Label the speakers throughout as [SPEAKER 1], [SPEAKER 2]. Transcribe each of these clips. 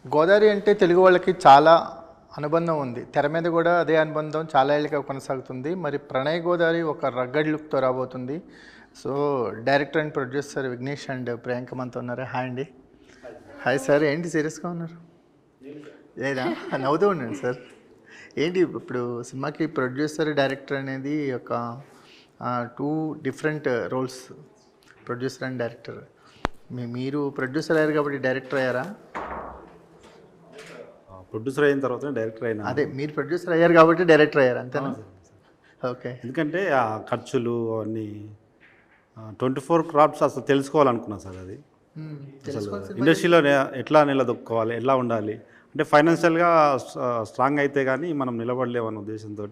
[SPEAKER 1] గోదావరి అంటే తెలుగు వాళ్ళకి చాలా అనుబంధం ఉంది. తెర మీద కూడా అదే అనుబంధం చాలా ఏళ్ళుగా కొనసాగుతుంది. మరి ప్రణయ్ గోదావరి ఒక రగ్గడ్ లుక్తో రాబోతుంది. So director and producer Vignesh and Priyanka మనతో ఉన్నారు. హాయ్ అండి. Hi sir. ఏంటి సీరియస్గా ఉన్నారు? లేదా నవ్వుతూ ఉండండి సార్. ఏంటి ఇప్పుడు సినిమాకి ప్రొడ్యూసర్ డైరెక్టర్ అనేది ఒక two different roles, producer and director. మీరు ప్రొడ్యూసర్ అయ్యారు కాబట్టి డైరెక్టర్ అయ్యారా?
[SPEAKER 2] ప్రొడ్యూసర్ అయిన తర్వాత డైరెక్టర్ అయినా.
[SPEAKER 1] అదే మీరు ప్రొడ్యూసర్ అయ్యారు కాబట్టి డైరెక్టర్ అయ్యారు అంతేనా? ఓకే.
[SPEAKER 2] ఎందుకంటే ఆ ఖర్చులు అవన్నీ 24 క్రాఫ్ట్స్ అసలు తెలుసుకోవాలనుకున్నా సార్. అది అసలు ఇండస్ట్రీలో ఎట్లా నిలదొక్కుకోవాలి, ఎట్లా ఉండాలి అంటే ఫైనాన్షియల్గా స్ట్రాంగ్ అయితే కానీ మనం నిలబడలేమన్న ఉద్దేశంతో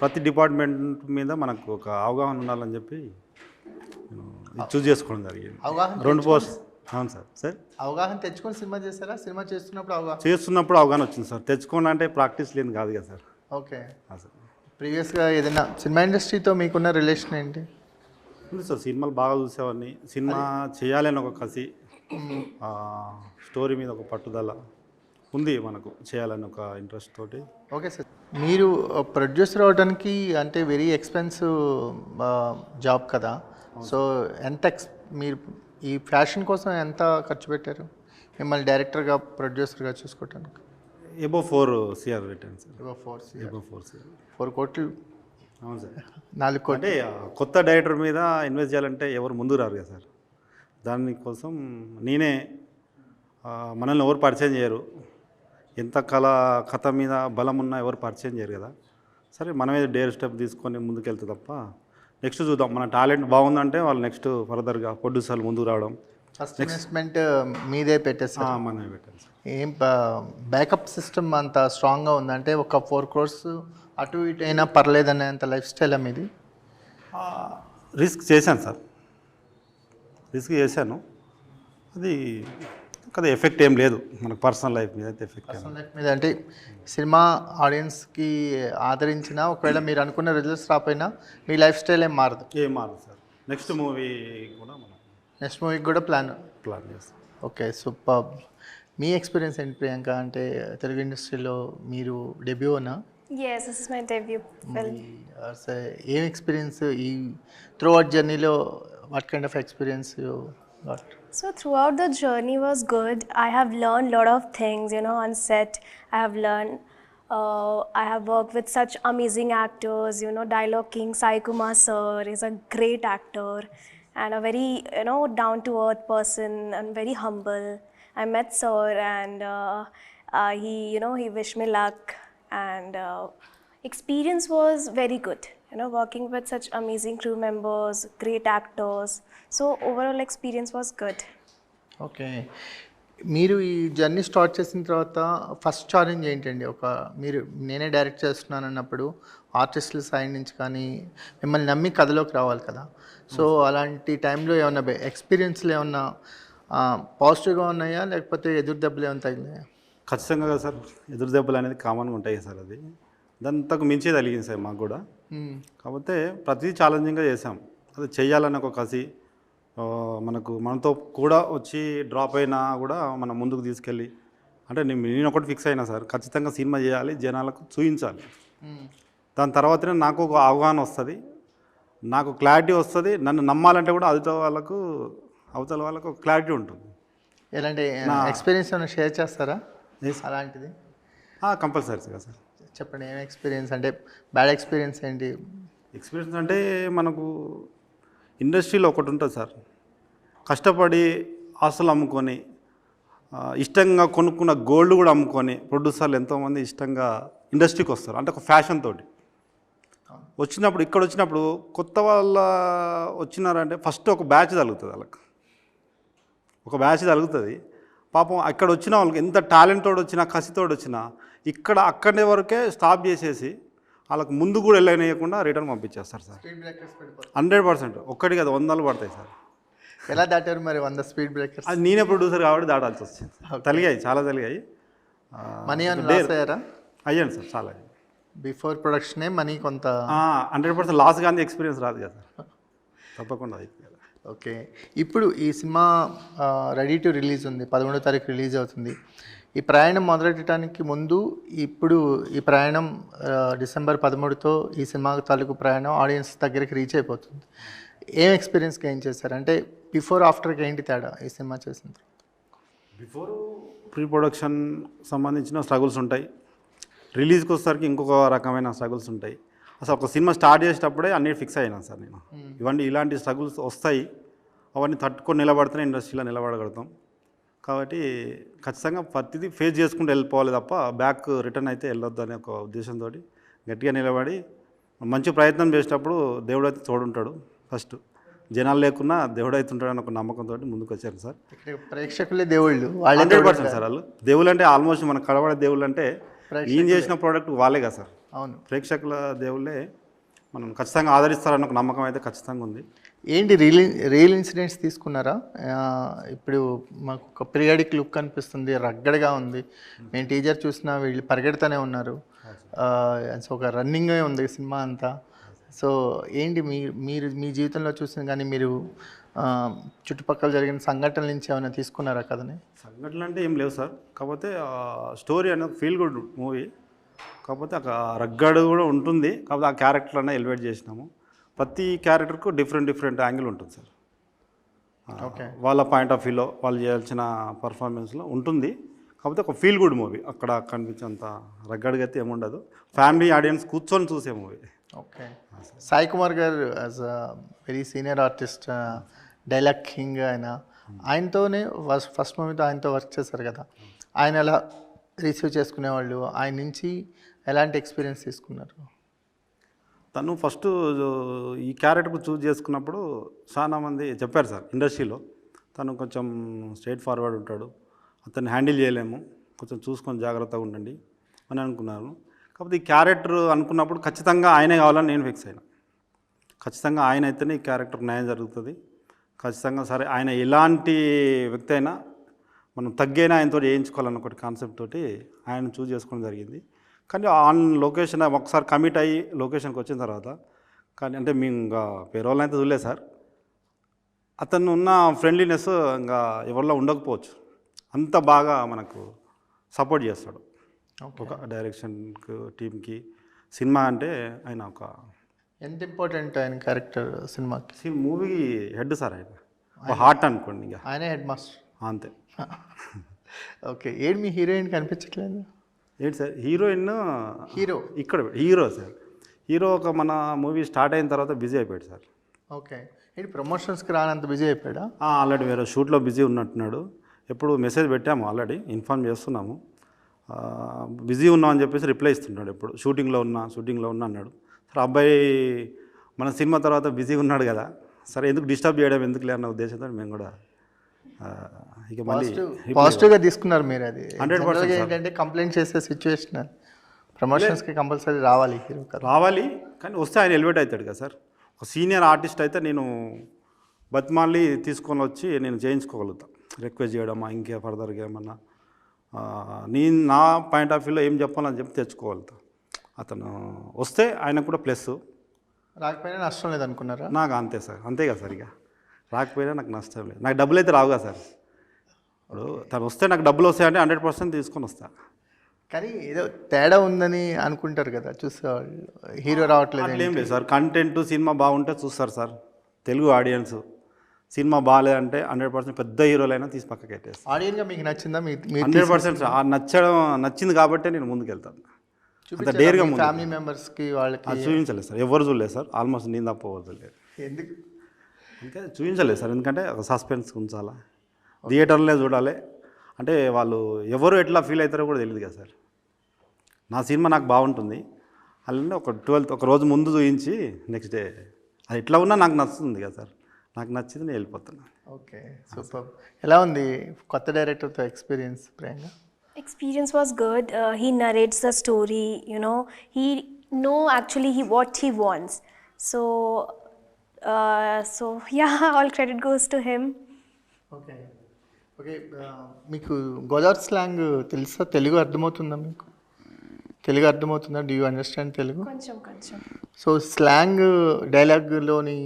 [SPEAKER 2] ప్రతి డిపార్ట్మెంట్ మీద మనకు ఒక అవగాహన ఉండాలని చెప్పి చూస్ చేసుకోవడం జరిగింది.
[SPEAKER 1] అవగాహన
[SPEAKER 2] 2 పోస్ట్. అవును సార్. సార్
[SPEAKER 1] అవగాహన తెచ్చుకొని సినిమా చేస్తారా? సినిమా చేస్తున్నప్పుడు
[SPEAKER 2] అవగాహన వచ్చింది సార్. తెచ్చుకోండి అంటే ప్రాక్టీస్ లేని కాదు కదా సార్.
[SPEAKER 1] ఓకే.
[SPEAKER 2] సార్
[SPEAKER 1] ప్రీవియస్గా ఏదైనా సినిమా ఇండస్ట్రీతో మీకున్న రిలేషన్ ఏంటి?
[SPEAKER 2] ఉంది సార్. సినిమాలు బాగా చూసేవాడిని. సినిమా చేయాలని ఒక కసి, స్టోరీ మీద ఒక పట్టుదల ఉంది మనకు, చేయాలని ఒక ఇంట్రెస్ట్ తోటి.
[SPEAKER 1] Okay sir. మీరు ప్రొడ్యూసర్ అవడానికి అంటే వెరీ ఎక్స్పెన్సివ్ జాబ్ కదా. సో ఎంత మీరు ఈ ఫ్యాషన్ కోసం ఎంత ఖర్చు పెట్టారు మిమ్మల్ని డైరెక్టర్గా ప్రొడ్యూసర్గా చూసుకోవటానికి?
[SPEAKER 2] Above 4 CR return sir.
[SPEAKER 1] Above 4
[SPEAKER 2] CR.
[SPEAKER 1] 4 కోట్లు.
[SPEAKER 2] అవును సార్.
[SPEAKER 1] 4 కోట్లు.
[SPEAKER 2] అంటే కొత్త డైరెక్టర్ మీద ఇన్వెస్ట్ చేయాలంటే ఎవరు ముందు రారు కదా సార్. దానికోసం నేనే, మనల్ని ఎవరు పరిచయం చేయరు. ఎంత కథ మీద బలం ఉన్నా ఎవరు పరిచయం చేయరు కదా. సరే మనమే డేర్ స్టెప్ తీసుకొని ముందుకెళ్తే తప్ప నెక్స్ట్ చూద్దాం. మన టాలెంట్ బాగుందంటే వాళ్ళు నెక్స్ట్ ఫర్దర్గా ప్రొడ్యూసర్లు ముందుకు రావడం.
[SPEAKER 1] ఫస్ట్ ఇన్వెస్ట్మెంట్ మీదే పెట్టేస్తారు?
[SPEAKER 2] మనమే పెట్టాలి సార్.
[SPEAKER 1] ఏం బ్యాకప్ సిస్టమ్ అంత స్ట్రాంగ్గా ఉందంటే ఒక 4 crores అటు ఇటు అయినా పర్లేదనేంత లైఫ్ స్టైల్ మీది?
[SPEAKER 2] రిస్క్ చేశాను సార్. రిస్క్ చేశాను. అది కదా ఎఫెక్ట్ ఏం లేదు మనకు పర్సనల్ లైఫ్ మీద అయితే. ఎఫెక్ట్
[SPEAKER 1] పర్సనల్ లైఫ్ మీద అంటే సినిమా ఆడియన్స్కి ఆదరించినా ఒకవేళ మీరు అనుకున్న రిజల్ట్స్ రాపోయినా మీ లైఫ్ స్టైల్ ఏం మారదు?
[SPEAKER 2] ఏం మారదు సార్. నెక్స్ట్ మూవీ కూడా మనం
[SPEAKER 1] నెక్స్ట్ మూవీకి కూడా ప్లాన్
[SPEAKER 2] చేస్తాం.
[SPEAKER 1] Okay, super. మీ ఎక్స్పీరియన్స్ ఏంటి ప్రియాంక? అంటే తెలుగు ఇండస్ట్రీలో మీరు డెబ్యూనా?
[SPEAKER 3] Yes, this is my debut film.
[SPEAKER 1] ఏం ఎక్స్పీరియన్స్ ఈ త్రూ అవుట్ జర్నీలో? What kind of experience you got?
[SPEAKER 3] So throughout the journey was good. I have learned a lot of things, on set. I have worked with such amazing actors, Dialogue King Sai Kumar sir is a great actor and a very, down to earth person and very humble. I met sir and he wished me luck and experience was very good. Working with such amazing crew members, great actors. So overall experience was good.
[SPEAKER 1] Okay. మీరు ఈ journey start చేసిన తర్వాత first challenge ఏంటండి? మీరు నేనే direct చేస్తున్నాను అన్నప్పుడు ఆర్టిస్టుల సైడ్ నుంచి కానీ మిమ్మల్ని నమ్మి కథలోకి రావాలి కదా. సో అలాంటి టైంలో ఏమన్నా ఎక్స్పీరియన్స్లు ఏమన్నా పాజిటివ్గా ఉన్నాయా లేకపోతే ఎదురు దెబ్బలు ఏమైనా తగిలినాయా?
[SPEAKER 2] ఖచ్చితంగా కదా సార్. ఎదురు దెబ్బలు అనేది కామన్గా ఉంటాయి సార్. అది దాంతకు మించి తగిలింది సార్ మాకు కూడా. కాకపోతే ప్రతిదీ ఛాలెంజింగ్గా చేసాం. అది చెయ్యాలని ఒక కసి, మనతో కూడా వచ్చి డ్రాప్ అయినా కూడా మనం ముందుకు తీసుకెళ్ళి, అంటే నేను ఒకటి ఫిక్స్ అయినా సార్, ఖచ్చితంగా సినిమా చేయాలి, జనాలకు చూపించాలి. దాని తర్వాతనే నాకు ఒక అవగాహన వస్తుంది, నాకు క్లారిటీ వస్తుంది. నన్ను నమ్మాలంటే కూడా అవతల వాళ్ళకు క్లారిటీ ఉంటుంది.
[SPEAKER 1] ఎలాంటి ఎక్స్పీరియన్స్ ఏమైనా షేర్ చేస్తారా అలాంటిది?
[SPEAKER 2] కంపల్సరీ కదా సార్.
[SPEAKER 1] చెప్పండి, ఏం ఎక్స్పీరియన్స్ అంటే బ్యాడ్ ఎక్స్పీరియన్స్ ఏంటి?
[SPEAKER 2] ఎక్స్పీరియన్స్ అంటే మనకు ఇండస్ట్రీలో ఒకటి ఉంటుంది సార్, కష్టపడి ఆస్తులు అమ్ముకొని ఇష్టంగా కొనుక్కున్న గోల్డ్ కూడా అమ్ముకొని ప్రొడ్యూసర్లు ఎంతోమంది ఇష్టంగా ఇండస్ట్రీకి వస్తారు. అంటే ఒక ఫ్యాషన్ తోటి వచ్చినప్పుడు కొత్త వాళ్ళ వచ్చినారంటే ఫస్ట్ ఒక బ్యాచ్ తగులుతుంది వాళ్ళకి. ఒక బ్యాచ్ తగులుతుంది. పాపం అక్కడ వచ్చిన వాళ్ళకి ఎంత టాలెంట్తోడు వచ్చినా, కసితోడు వచ్చినా అక్కడే వరకే స్టాప్ చేసేసి వాళ్ళకి ముందు కూడా వెళ్ళనియకుండా రిటర్న్ పంపించేస్తారు సార్. 100%. ఒక్కటి కదా, 100 పడతాయి సార్.
[SPEAKER 1] ఎలా దాటారు మరి 100 స్పీడ్ బ్రేకర్స్?
[SPEAKER 2] అది నేనే ప్రొడ్యూసర్ కాబట్టి దాటాల్సి వచ్చింది. చాలా తలిగాయి.
[SPEAKER 1] మనీ అయ్యారా?
[SPEAKER 2] అయ్యాను సార్, చాలా.
[SPEAKER 1] బిఫోర్ ప్రొడక్షనే మనీ కొంత
[SPEAKER 2] 100% లాస్ కానీ ఎక్స్పీరియన్స్ రాదు కదా సార్. తప్పకుండా అయిపోయింది.
[SPEAKER 1] ఓకే. ఇప్పుడు ఈ సినిమా రెడీ టు రిలీజ్ ఉంది, 11వ తారీఖు రిలీజ్ అవుతుంది. ఈ ప్రయాణం మొదలెట్టడానికి ముందు ఇప్పుడు ఈ ప్రయాణం డిసెంబర్ 13తో ఈ సినిమా తాలూకు ప్రయాణం ఆడియన్స్ దగ్గరికి రీచ్ అయిపోతుంది. ఏం ఎక్స్పీరియన్స్ గెయిన్ చేశారు? అంటే బిఫోర్ ఆఫ్టర్కి ఏంటి తేడా ఈ సినిమా చేసింది?
[SPEAKER 2] బిఫోర్ ప్రీ ప్రొడక్షన్ సంబంధించిన స్ట్రగుల్స్ ఉంటాయి, రిలీజ్కి వచ్చేసరికి ఇంకొక రకమైన స్ట్రగుల్స్ ఉంటాయి. అసలు ఒక సినిమా స్టార్ట్ చేసేటప్పుడే అన్నీ ఫిక్స్ అయినా సార్ నేను, ఇవన్నీ ఇలాంటి స్ట్రగుల్స్ వస్తాయి, అవన్నీ తట్టుకొని నిలబడితేనే ఇండస్ట్రీలో నిలబడగలుగుతాం. కాబట్టి ఖచ్చితంగా ప్రతిదీ ఫేస్ చేసుకుంటూ వెళ్ళిపోవాలి తప్ప బ్యాక్ రిటర్న్ అయితే వెళ్ళొద్దు అనే ఒక ఉద్దేశంతో గట్టిగా నిలబడి మంచి ప్రయత్నం చేసేటప్పుడు దేవుడైతే తోడుంటాడు. ఫస్ట్ జనాలు లేకున్నా దేవుడైతే ఉంటాడని ఒక నమ్మకంతో ముందుకు వచ్చారు సార్.
[SPEAKER 1] ఇక్కడ ప్రేక్షకులే దేవుళ్ళు, వాళ్ళే
[SPEAKER 2] 100% సార్. వాళ్ళు దేవుళ్ళు అంటే ఆల్మోస్ట్ మనకు కడబడే దేవుళ్ళు అంటే నేను చేసిన ప్రోడక్ట్ వాళ్ళే కదా సార్.
[SPEAKER 1] అవును,
[SPEAKER 2] ప్రేక్షకుల దేవుళ్ళే మనం ఖచ్చితంగా ఆదరిస్తారన్న ఒక నమ్మకం అయితే ఖచ్చితంగా ఉంది.
[SPEAKER 1] ఏంటి రియల్ ఇన్సిడెంట్స్ తీసుకున్నారా? ఇప్పుడు మాకు ఒక పీరియాడిక్ లుక్ కనిపిస్తుంది, రగ్గడగా ఉంది. మేము టీజర్ చూసినా వీళ్ళు పరిగెడుతూనే ఉన్నారు. సో ఒక రన్నింగే ఉంది సినిమా అంతా. సో ఏంటి మీరు మీ జీవితంలో చూసిన కానీ మీరు చుట్టుపక్కల జరిగిన సంఘటనల నుంచి ఏమైనా తీసుకున్నారా కథని?
[SPEAKER 2] సంఘటనలు అంటే ఏం లేవు సార్, కాకపోతే స్టోరీ అనేది ఫీల్ గుడ్ మూవీ. కాకపోతే ఒక రగ్గడు కూడా ఉంటుంది, కాకపోతే ఆ క్యారెక్టర్ అనే ఎలివేట్ చేసినాము. ప్రతి క్యారెక్టర్కు డిఫరెంట్ యాంగిల్ ఉంటుంది సార్.
[SPEAKER 1] ఓకే,
[SPEAKER 2] వాళ్ళ పాయింట్ ఆఫ్ వ్యూలో వాళ్ళు చేయాల్సిన పర్ఫార్మెన్స్లో ఉంటుంది. కాకపోతే ఒక ఫీల్ గుడ్ మూవీ, అక్కడ కనిపించేంత రగ్గడిగా అయితే ఏముండదు. ఫ్యామిలీ ఆడియన్స్ కూర్చొని చూసే మూవీ.
[SPEAKER 1] ఓకే. సాయి కుమార్ గారు as a very senior artist, dialogue king ఆయనతోనే ఫస్ట్ మూవీతో ఆయనతో వర్క్ చేశారు కదా, ఆయన ఎలా రిసీవ్ చేసుకునేవాళ్ళు, ఆయన నుంచి ఎలాంటి ఎక్స్పీరియన్స్ తీసుకున్నారు?
[SPEAKER 2] తను ఫస్ట్ ఈ క్యారెక్టర్ చూజ్ చేసుకున్నప్పుడు చాలామంది చెప్పారు సార్ ఇండస్ట్రీలో, తను కొంచెం స్ట్రైట్ ఫార్వర్డ్ ఉంటాడు, అతన్ని హ్యాండిల్ చేయలేము, కొంచెం చూసుకొని జాగ్రత్తగా ఉండండి అని అనుకున్నాను. కాకపోతే ఈ క్యారెక్టర్ అనుకున్నప్పుడు ఖచ్చితంగా ఆయనే కావాలని నేను ఫిక్స్ అయినా. ఖచ్చితంగా ఆయన అయితేనే ఈ క్యారెక్టర్ న్యాయం జరుగుతుంది. ఖచ్చితంగా సరే ఆయన ఎలాంటి వ్యక్తి అయినా మనం తగ్గైనా ఆయనతో చేయించుకోవాలన్న ఒకటి కాన్సెప్ట్ తోటి ఆయన చూజ్ చేసుకోవడం జరిగింది. కానీ ఆన్ లొకేషన్ ఒకసారి కమిట్ అయ్యి లొకేషన్కి వచ్చిన తర్వాత కానీ అంటే మేము ఇంకా పేరోళ్ళని అయితే చూడలేదు సార్. అతను ఉన్న ఫ్రెండ్లీనెస్ ఇంకా ఎవరిలో ఉండకపోవచ్చు, అంత బాగా మనకు సపోర్ట్ చేస్తాడు. ఒక డైరెక్షన్కి టీమ్కి సినిమా అంటే ఆయన ఒక
[SPEAKER 1] ఎంత ఇంపార్టెంట్ ఆయన క్యారెక్టర్ సినిమాకి?
[SPEAKER 2] మూవీ హెడ్ సార్, ఆయన ఒక హార్ట్ అనుకోండి, ఇంకా
[SPEAKER 1] ఆయన హెడ్ మాస్టర్
[SPEAKER 2] అంతే.
[SPEAKER 1] ఓకే, ఏంటి మీ హీరోయిన్ కనిపించట్లేదు?
[SPEAKER 2] ఏంటి సార్ హీరోయిన్?
[SPEAKER 1] హీరో
[SPEAKER 2] ఇక్కడ హీరో సార్. హీరో ఒక మన మూవీ స్టార్ట్ అయిన తర్వాత బిజీ అయిపోయాడు సార్.
[SPEAKER 1] ఓకే, ఏంటి ప్రమోషన్స్కి రానంత బిజీ అయిపోయాడా?
[SPEAKER 2] ఆల్రెడీ వేరే షూట్లో బిజీ ఉన్నట్టున్నాడు. ఎప్పుడు మెసేజ్ పెట్టాము, ఆల్రెడీ ఇన్ఫార్మ్ చేస్తున్నాము, బిజీ ఉన్నాం అని చెప్పేసి రిప్లై ఇస్తున్నాడు. ఎప్పుడు షూటింగ్లో ఉన్నా అన్నాడు. సరే అబ్బాయి మన సినిమా తర్వాత బిజీగా ఉన్నాడు కదా, సరే ఎందుకు డిస్టర్బ్ చేయడం ఎందుకు లేదన్న ఉద్దేశంతో మేము కూడా ఇక మళ్ళీ
[SPEAKER 1] పాజిటివ్గా తీసుకున్నారు మీరు. అది
[SPEAKER 2] 100%
[SPEAKER 1] ఏంటంటే కంప్లైంట్ చేసే సిచ్యువేషన్, ప్రమోషన్స్కి కంపల్సరీ రావాలి హీరో
[SPEAKER 2] రావాలి, కానీ వస్తే ఆయన ఎలివేట్ అవుతాడు కదా సార్. ఒక సీనియర్ ఆర్టిస్ట్ అయితే నేను బతిమాలి తీసుకొని వచ్చి నేను చేయించుకోగలుగుతాను, రిక్వెస్ట్ చేయడమా ఇంకే ఫర్దర్గా ఏమన్నా నేను నా పాయింట్ ఆఫ్ వ్యూలో ఏం చెప్పాలని చెప్పి తెచ్చుకోగలుగుతా. అతను వస్తే ఆయనకు కూడా ప్లస్,
[SPEAKER 1] రాకపోయినా నష్టం లేదు అనుకున్నారా?
[SPEAKER 2] నాకు అంతే సార్, అంతే కదా సార్. ఇక రాకపోయినా నాకు నష్టం లేదు, నాకు డబ్బులు అయితే రావు కదా సార్. ఇప్పుడు తను వస్తే నాకు డబ్బులు వస్తాయంటే 100% తీసుకొని వస్తా.
[SPEAKER 1] కానీ ఏదో తేడా ఉందని అనుకుంటారు కదా చూసేవాళ్ళు, హీరో రావట్లేదు.
[SPEAKER 2] ఏం లేదు సార్, కంటెంట్ సినిమా బాగుంటే చూస్తారు సార్ తెలుగు ఆడియన్స్. సినిమా బాగాలేదంటే 100% పెద్ద హీరోలైనా తీసి పక్కకి పెట్టేస్తారు.
[SPEAKER 1] ఆడియన్గా మీకు నచ్చిందా?
[SPEAKER 2] 100% నచ్చింది కాబట్టే నేను ముందుకు వెళ్తాను. అంత డేర్గా
[SPEAKER 1] ఫ్యామిలీ మెంబర్స్కి వాళ్ళకి
[SPEAKER 2] చూపించలేదు సార్, ఎవరు చూడలేదు సార్, ఆల్మోస్ట్ నేను తప్ప ఎవరు చూడలేదు.
[SPEAKER 1] ఎందుకు
[SPEAKER 2] ఇంకా చూపించలేదు సార్, ఎందుకంటే సస్పెన్స్ ఉంచాలా, థియేటర్లే చూడాలి అంటే వాళ్ళు ఎవరు ఎట్లా ఫీల్ అవుతారో కూడా తెలియదు కదా సార్. నా సినిమా నాకు బాగుంటుంది, అలానే ఒక 12th ఒక రోజు ముందు చూపించి నెక్స్ట్ డే అది ఎట్లా ఉన్నా నాకు నచ్చుతుంది కదా సార్, నాకు నచ్చింది నేను వెళ్ళిపోతున్నాను.
[SPEAKER 1] Okay, super. ఎలా ఉంది కొత్త డైరెక్టర్తో experience Priyanka?
[SPEAKER 3] Experience was good. He narrates the story, you know. He know actually what he wants. So yeah, all credit goes to him.
[SPEAKER 1] Okay okay, మీకు గోదావరి స్లాంగ్ తెలుసా? తెలుగు అర్థమవుతుందా మీకు? తెలుగు అర్థమవుతుందా? Do you understand Telugu?
[SPEAKER 3] కొంచెం.
[SPEAKER 1] సో స్లాంగ్ డైలాగ్లోని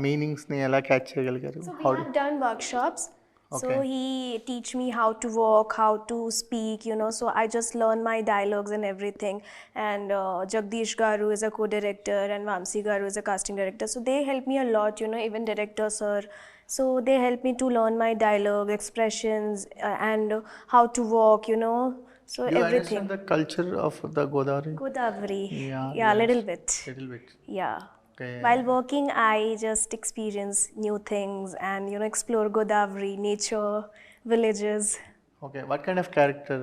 [SPEAKER 1] మీనింగ్స్ని ఎలా catch చేయగలిగారు?
[SPEAKER 3] So we have done workshops So he teach me how to walk, how to speak, you know. So I just learn my dialogues and everything. And Jagdish Garu is a co-director and Vamsi Garu is a casting director. So they help me a lot, you know, even director sir. So they help me to learn my dialogue, expressions, and how to walk, you know. So
[SPEAKER 1] You
[SPEAKER 3] everything.
[SPEAKER 1] understand the culture of the Godavari?
[SPEAKER 3] Godavari.
[SPEAKER 1] Yeah,
[SPEAKER 3] Yeah, little bit.
[SPEAKER 1] Little bit.
[SPEAKER 3] Yeah.
[SPEAKER 1] Okay.
[SPEAKER 3] While working, I just experience new things and, you know, explore Godavari, nature, villages.
[SPEAKER 1] Okay, what kind of character?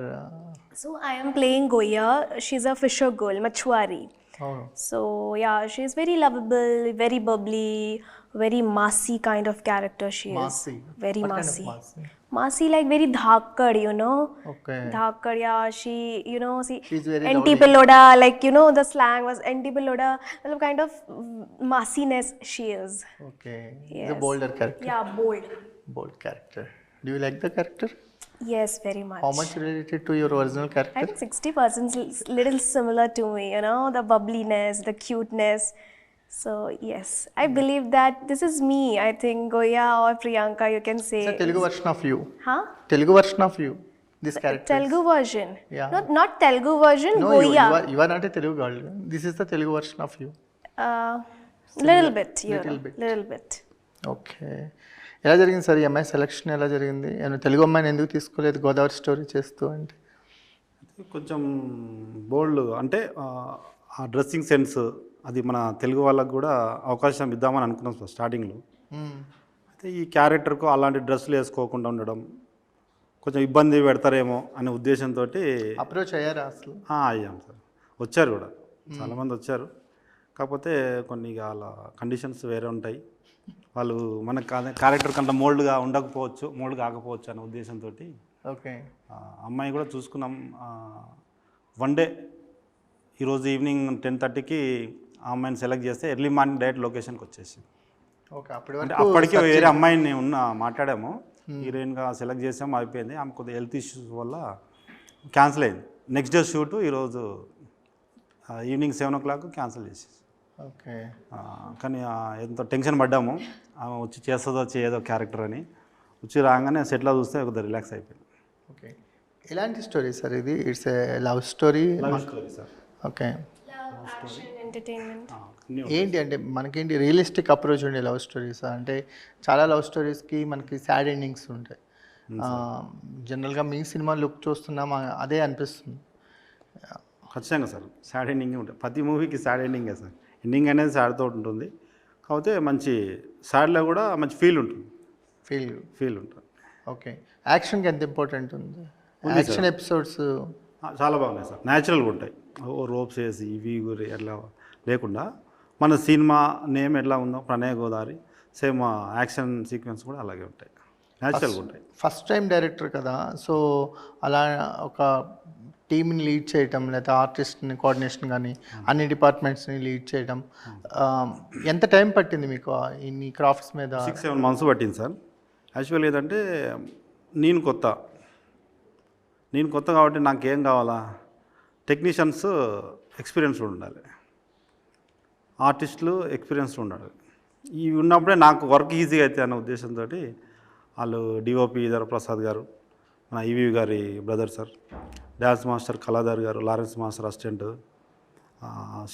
[SPEAKER 3] So I am playing Goya. She's a fisher girl, Machwari.
[SPEAKER 1] Oh,
[SPEAKER 3] So yeah, she's very lovable, very bubbly, very massy kind of character she
[SPEAKER 1] Massy.
[SPEAKER 3] is. Very
[SPEAKER 1] What
[SPEAKER 3] massy.
[SPEAKER 1] kind of massy?
[SPEAKER 3] Massy, like very dhakkad, you know.
[SPEAKER 1] Okay.
[SPEAKER 3] Dhakkad, yeah. She, you know, see,
[SPEAKER 1] She's very
[SPEAKER 3] anti
[SPEAKER 1] rowdy.
[SPEAKER 3] peloda, like, you know, the slang was anti peloda, kind of massiness she is.
[SPEAKER 1] Okay.
[SPEAKER 3] Yes.
[SPEAKER 1] The bolder character.
[SPEAKER 3] Yeah, bold.
[SPEAKER 1] Bold character. Do you like the character?
[SPEAKER 3] Yes, very much.
[SPEAKER 1] How much related to your original
[SPEAKER 3] I
[SPEAKER 1] character?
[SPEAKER 3] think 60% little similar to me, you know, the bubbliness, the cuteness. So yes, I believe that this is me. I think Goya or Priyanka, you can say.
[SPEAKER 1] It's a Telugu version of you.
[SPEAKER 3] Huh?
[SPEAKER 1] Telugu version of you. This character.
[SPEAKER 3] Telugu version.
[SPEAKER 1] Yeah.
[SPEAKER 3] Not Telugu version.
[SPEAKER 1] No,
[SPEAKER 3] Goya.
[SPEAKER 1] you are not a Telugu girl. This is the Telugu version of you.
[SPEAKER 3] Little bit. You
[SPEAKER 1] Little
[SPEAKER 3] know,
[SPEAKER 1] bit.
[SPEAKER 3] Little bit.
[SPEAKER 1] Okay ఎలా జరిగింది sir ఈ అమ్మాయి selection ఎలా జరిగింది నేను తెలుగు అమ్మాయిని ఎందుకు తీసుకోలేదు గోదావరి స్టోరీ చేస్తూ అంటే
[SPEAKER 2] కొంచెం బోల్డ్ అంటే ఆ డ్రెస్సింగ్ సెన్స్ అది మన తెలుగు వాళ్ళకు కూడా అవకాశం ఇద్దామని అనుకున్నాం సార్ స్టార్టింగ్లో. అయితే ఈ క్యారెక్టర్కు అలాంటి డ్రెస్సులు వేసుకోకుండా ఉండడం కొంచెం ఇబ్బంది పెడతారేమో అనే ఉద్దేశంతో
[SPEAKER 1] అప్రోచ్ అయ్యారా అసలు
[SPEAKER 2] అయ్యాం సార్. వచ్చారు కూడా చాలామంది వచ్చారు. కాకపోతే కొన్ని అలా కండిషన్స్ వేరే ఉంటాయి. వాళ్ళు మన క్యారెక్టర్ కంటే మోల్డ్గా ఉండకపోవచ్చు, మోల్డ్ కాకపోవచ్చు అనే ఉద్దేశంతో
[SPEAKER 1] ఓకే
[SPEAKER 2] అమ్మాయి కూడా చూసుకున్నాం. వన్ డే ఈరోజు ఈవినింగ్ 10:30కి ఆ అమ్మాయిని సెలెక్ట్ చేస్తే ఎర్లీ మార్నింగ్ డైరెక్ట్ లొకేషన్కి వచ్చేసి
[SPEAKER 1] ఓకే అప్పటి
[SPEAKER 2] అంటే
[SPEAKER 1] వరకు
[SPEAKER 2] అప్పటికే వేరే అమ్మాయిని మాట్లాడాము, హీరోయిన్గా సెలెక్ట్ చేసాము, అయిపోయింది. ఆమె కొద్దిగా హెల్త్ ఇష్యూస్ వల్ల క్యాన్సిల్ అయింది. నెక్స్ట్ డే షూట్ ఈరోజు ఈవినింగ్ 7 o'clock క్యాన్సిల్ చేసేసి.
[SPEAKER 1] ఓకే
[SPEAKER 2] కానీ ఎంతో టెన్షన్ పడ్డాము, ఆమె వచ్చి చేస్తుందో చేయదో క్యారెక్టర్ అని. వచ్చి రాగానే సెట్లో చూస్తే కొద్దిగా రిలాక్స్ అయిపోయింది.
[SPEAKER 1] ఓకే ఎలాంటి స్టోరీ సార్ ఇది it's a love story
[SPEAKER 2] story sir.
[SPEAKER 1] Okay
[SPEAKER 3] Love, action, entertainment.
[SPEAKER 1] ఏంటి అంటే మనకేంటి రియలిస్టిక్ అప్రోచ్ ఉండే లవ్ స్టోరీస్ అంటే చాలా లవ్ స్టోరీస్కి మనకి సాడ్ ఎండింగ్స్ ఉంటాయి. జనరల్గా మీ సినిమా లుక్ చూస్తున్నాం అదే అనిపిస్తుంది.
[SPEAKER 2] ఖచ్చితంగా సార్ సాడ్ ఎండింగ్ ఉంటుంది. ప్రతి మూవీకి సాడ్ ఎండింగే సార్. ఎండింగ్ అనేది సాడ్తో ఉంటుంది. కాకపోతే మంచి సాడ్లో కూడా మంచి ఫీల్ ఉంటుంది. ఫీల్ ఉంటుంది.
[SPEAKER 1] ఓకే యాక్షన్కి ఎంత ఇంపార్టెంట్ ఉంది? యాక్షన్ ఎపిసోడ్స్
[SPEAKER 2] చాలా బాగున్నాయి సార్. న్యాచురల్గా ఉంటాయి. ఓ రోప్స్ వేసి ఇవి గురి ఎట్లా లేకుండా మన సినిమా నేమ్ ఎట్లా ఉందో ప్రణయ గోదావరి సేమ్ యాక్షన్ సీక్వెన్స్ కూడా అలాగే ఉంటాయి, న్యాచురల్గా ఉంటాయి.
[SPEAKER 1] ఫస్ట్ టైం డైరెక్టర్ కదా, సో అలా ఒక టీమ్ని లీడ్ చేయటం లేదా ఆర్టిస్ట్ని కోఆర్డినేషన్ కానీ అన్ని డిపార్ట్మెంట్స్ని లీడ్ చేయడం ఎంత టైం పట్టింది మీకు ఇన్ని క్రాఫ్ట్స్ మీద?
[SPEAKER 2] 6-7 months పట్టింది సార్. యాక్చువల్ ఏంటంటే నేను కొత్త కాబట్టి నాకేం కావాలా, టెక్నీషియన్స్ ఎక్స్పీరియన్స్ ఉండాలి, ఆర్టిస్టులు ఎక్స్పీరియన్స్ ఉండాలి. ఇవి ఉన్నప్పుడే నాకు వర్క్ ఈజీగా అయితే అన్న ఉద్దేశంతో వాళ్ళు డిఓపి ప్రసాద్ గారు, మన ఈవీ గారి brother sir, dance master Kaladhar garu, Lawrence master assistant,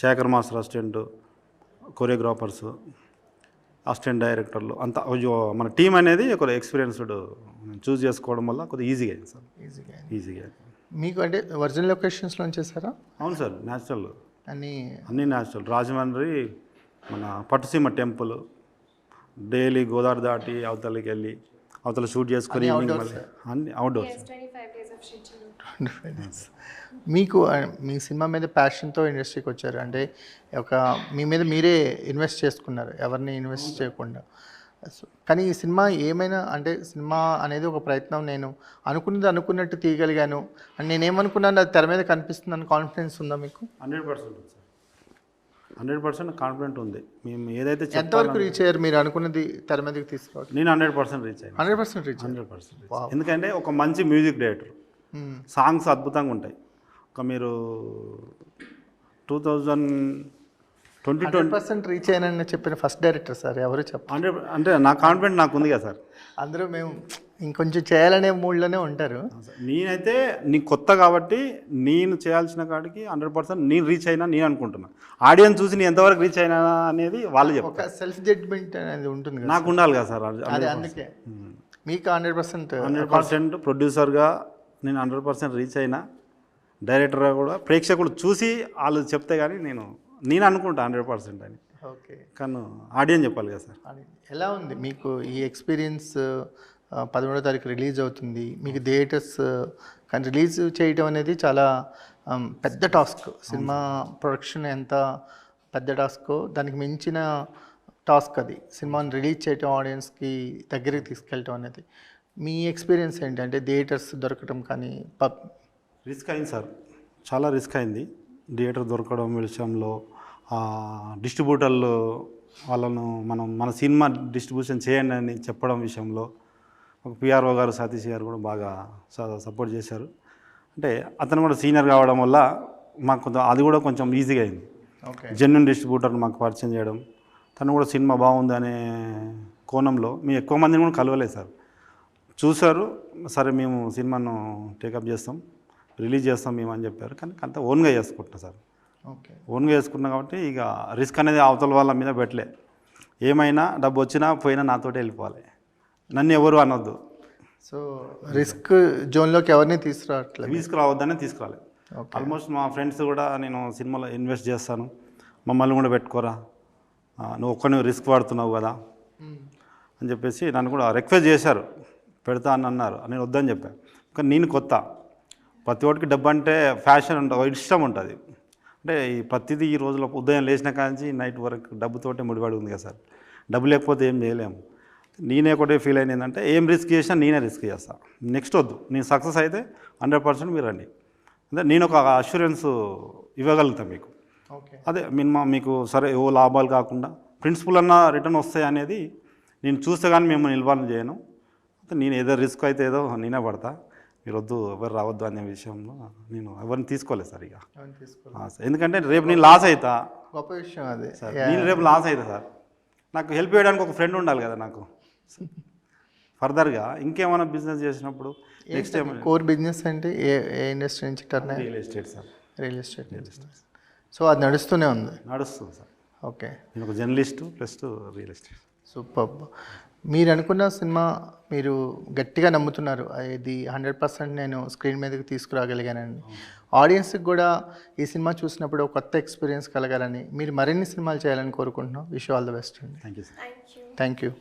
[SPEAKER 2] Shekhar master assistant, choreographers, assistant డైరెక్టర్లు అంతా మన టీం అనేది ఒక ఎక్స్పీరియన్స్డ్ చూస్ చేసుకోవడం వల్ల కొద్దిగా ఈజీగా అయింది సార్. ఈజీగా
[SPEAKER 1] మీకు అంటే ఒరిజినల్ లొకేషన్స్లో చేశారా?
[SPEAKER 2] అవును సార్, న్యాచురల్
[SPEAKER 1] అన్నీ
[SPEAKER 2] న్యాచురల్. రాజమండ్రి మన పట్టుసీమ టెంపుల్, డైలీ గోదావరి దాటి అవతలకి వెళ్ళి అవతల షూట్ చేసుకొని అన్ని అవుట్డోర్స్.
[SPEAKER 3] 25 days of schedule.
[SPEAKER 1] మీకు మీ సినిమా మీద ప్యాషన్తో ఇండస్ట్రీకి వచ్చారు అంటే మీ మీద మీరే ఇన్వెస్ట్ చేసుకున్నారు, ఎవరిని ఇన్వెస్ట్ చేయకుండా. కానీ ఈ సినిమా ఏమైనా అంటే సినిమా అనేది ఒక ప్రయత్నం, నేను అనుకున్నట్టు తీయగలిగాను అని నేనేమనుకున్నాను అది తెర మీద కనిపిస్తుందని కాన్ఫిడెన్స్ ఉందా మీకు?
[SPEAKER 2] 100% సార్, 100% కాన్ఫిడెంట్ ఉంది. మేము ఏదైతే
[SPEAKER 1] ఎంతవరకు రీచ్ అయ్యారు మీరు అనుకున్నది తెర మీదకి తీసుకోవాలి?
[SPEAKER 2] నేను 100% రీచ్ అయ్యాను.
[SPEAKER 1] 100% రీచ్
[SPEAKER 2] 100%. ఎందుకంటే ఒక మంచి మ్యూజిక్ డైరెక్టర్, సాంగ్స్ అద్భుతంగా ఉంటాయి. ఒక మీరు
[SPEAKER 1] 100% రీచ్ అయ్యానని చెప్పిన ఫస్ట్ డైరెక్టర్ సార్ ఎవరు చెప్పండి?
[SPEAKER 2] 100 అంటే నా కాన్ఫిడెంట్ నాకు ఉంది కదా సార్.
[SPEAKER 1] అందరూ మేము ఇంకొంచెం చేయాలనే మూడ్లోనే ఉంటారు.
[SPEAKER 2] నేనైతే నీకు కొత్త కాబట్టి నేను చేయాల్సిన కాడికి 100% నేను రీచ్ అయినా నేను అనుకుంటున్నా. ఆడియన్స్ చూసి నేను ఎంతవరకు రీచ్ అయినా అనేది వాళ్ళు
[SPEAKER 1] ఒక
[SPEAKER 2] చెప్తారు.
[SPEAKER 1] సెల్ఫ్ జడ్జ్మెంట్ అనేది ఉంటుంది కదా,
[SPEAKER 2] నాకు ఉండాలి కదా సార్.
[SPEAKER 1] అదే అందుకే మీకు 100%
[SPEAKER 2] 100% ప్రొడ్యూసర్గా నేను 100% రీచ్ అయినా, డైరెక్టర్గా కూడా ప్రేక్షకులు చూసి వాళ్ళు చెప్తే కానీ నేను అనుకుంటా 100% అని.
[SPEAKER 1] ఓకే.
[SPEAKER 2] కానీ ఆడియన్స్ చెప్పాలి కదా సార్.
[SPEAKER 1] ఎలా ఉంది మీకు ఈ ఎక్స్పీరియన్స్? 13వ తారీఖు రిలీజ్ అవుతుంది. మీకు థియేటర్స్ కానీ రిలీజ్ చేయటం అనేది చాలా పెద్ద టాస్క్. సినిమా ప్రొడక్షన్ ఎంత పెద్ద టాస్కో దానికి మించిన టాస్క్ అది. సినిమాని రిలీజ్ చేయటం, ఆడియన్స్కి దగ్గరికి తీసుకెళ్ళటం అనేది. మీ ఎక్స్పీరియన్స్ ఏంటి? అంటే థియేటర్స్ దొరకటం కానీ
[SPEAKER 2] రిస్క్ అయింది సార్, చాలా రిస్క్ అయింది. థియేటర్ దొరకడం విషయంలో, డిస్ట్రిబ్యూటర్లు వాళ్ళను మన సినిమా డిస్ట్రిబ్యూషన్ చేయండి అని చెప్పడం విషయంలో ఒక పిఆర్ఓ గారు సతీష్ గారు కూడా బాగా సపోర్ట్ చేశారు. అంటే అతను కూడా సీనియర్ కావడం వల్ల మాకు అది కూడా కొంచెం ఈజీగా అయింది.
[SPEAKER 1] ఓకే.
[SPEAKER 2] జెన్యున్ డిస్ట్రిబ్యూటర్ని మాకు పరిచయం చేయడం, తను కూడా సినిమా బాగుంది అనే కోణంలో మేము ఎక్కువ మందిని కూడా కలవలేదు సార్. చూశారు, సరే మేము సినిమాను టేకప్ చేస్తాం, రిలీజ్ చేస్తాం మేము అని చెప్పారు. కానీ అంతా ఓన్గా చేసుకుంటున్నాం సార్.
[SPEAKER 1] ఓకే.
[SPEAKER 2] ఓన్గా చేసుకున్నాం కాబట్టి ఇక రిస్క్ అనేది అవతల వాళ్ళ మీద పెట్టలే. ఏమైనా డబ్బు వచ్చినా పోయినా నాతోటే వెళ్ళిపోవాలి, నన్ను ఎవరు అనొద్దు.
[SPEAKER 1] సో రిస్క్ జోన్లోకి ఎవరిని తీసుకురావట్లేదు,
[SPEAKER 2] తీసుకురావద్దనే తీసుకురాలేదు. ఆల్మోస్ట్ మా ఫ్రెండ్స్ కూడా నేను సినిమాలో ఇన్వెస్ట్ చేస్తాను, మమ్మల్ని కూడా పెట్టుకోరా, నువ్వు ఒక్కని రిస్క్ పడుతున్నావు కదా అని చెప్పేసి నన్ను కూడా రిక్వెస్ట్ చేశారు, పెడతా అని అన్నారు. నేను వద్దని చెప్పాను. కానీ నేను కొత్త, ప్రతి ఒక్కటికి డబ్బు అంటే ఫ్యాషన్ ఉంటుంది, ఇష్టం ఉంటుంది. అంటే ఈ ప్రతిదీ ఈ రోజులో ఉదయం లేచిన కాంచి నైట్ వరకు డబ్బుతోటే ముడిపడి ఉంది కదా సార్. డబ్బు లేకపోతే ఏం చేయలేము. నేనే ఒకటే ఫీల్ అయింది ఏంటంటే ఏం రిస్క్ చేసినా నేనే రిస్క్ చేస్తాను. నెక్స్ట్ వద్దు, నేను సక్సెస్ అయితే 100% మీరు రండి, అంటే నేను ఒక అష్యూరెన్స్ ఇవ్వగలుగుతాను మీకు.
[SPEAKER 1] ఓకే.
[SPEAKER 2] అదే మినిమం మీకు సరే ఓ లాభాలు కాకుండా ప్రిన్సిపల్ అన్న రిటర్న్ వస్తాయి అనేది నేను చూస్తే కానీ మేము ఇన్వాల్వ్ చేయను. నేను ఏదో రిస్క్ అయితే ఏదో నేనే పడతా, మీరు వద్దు ఎవరు రావద్దు అనే విషయంలో నేను ఎవరిని తీసుకోలేదు సార్. ఇక ఎందుకంటే రేపు నేను లాస్ అవుతా,
[SPEAKER 1] గొప్ప విషయం అది
[SPEAKER 2] సార్. నేను రేపు లాస్ అవుతా సార్, నాకు హెల్ప్ చేయడానికి ఒక ఫ్రెండ్ ఉండాలి కదా నాకు. ఫర్దర్గా ఇంకేమైనా బిజినెస్ చేసినప్పుడు నెక్స్ట్ టైం
[SPEAKER 1] కోర్ బిజినెస్ అంటే ఏ ఇండస్ట్రీ నుంచి turn?
[SPEAKER 2] Real estate sir.
[SPEAKER 1] Real estate. So అది నడుస్తూనే ఉంది?
[SPEAKER 2] నడుస్తుంది సార్.
[SPEAKER 1] ఓకే.
[SPEAKER 2] నేను ఒక journalist plus real estate.
[SPEAKER 1] Super. మీరు అనుకున్న సినిమా మీరు గట్టిగా నమ్ముతున్నారు, ఇది 100% నేను స్క్రీన్ మీదకి తీసుకురాగలిగానని. ఆడియన్స్కి కూడా ఈ సినిమా చూసినప్పుడు ఒక కొత్త ఎక్స్పీరియన్స్ కలగాలని, మీరు మరిన్ని సినిమాలు చేయాలని కోరుకుంటున్నాం. విష్ ఆల్ ద బెస్ట్ అండి.
[SPEAKER 2] Thank you sir.
[SPEAKER 3] Thank you.
[SPEAKER 1] Thank you.